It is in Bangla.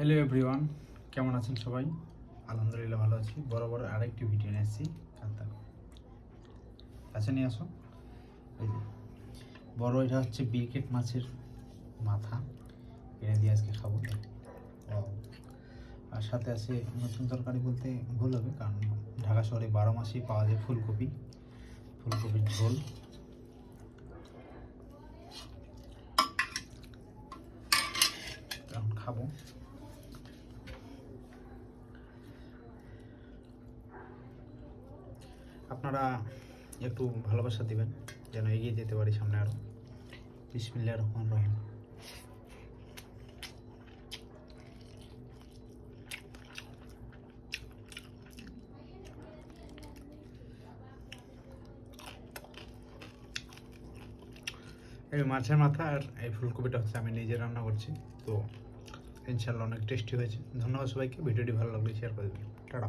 হ্যালো এভরিওয়ান, কেমন আছেন সবাই? আলহামদুলিল্লাহ ভালো আছি। বড় আরেকটি ভিডিও নিয়ে এসেছি। কাছে নিয়ে আসো। এই যে বড়, এটা হচ্ছে বিকেট মাছের মাথা, এটা দিয়ে আজকে খাবো। আর সাথে আছে নতুন তরকারি বলতে ভুল হবে, কারণ ঢাকা শহরে 12 মাসেই পাওয়া যায় ফুলকপির ঝোল। এখন খাবো। আপনারা একটু ভালোবাসা দিবেন যেন এগিয়ে যেতে পারি সামনে আরো। বিসমিল্লাহির রহমানির রহিম। এই মাছের মাথা আর এই ফুলকপিটা হচ্ছে আমি নিজে রান্না করছি, তো ইনশাল্লাহ অনেক টেস্টি হয়েছে। ধন্যবাদ সবাইকে। ভিডিওটি ভালো লাগলে শেয়ার করে দেবেন। টাটা।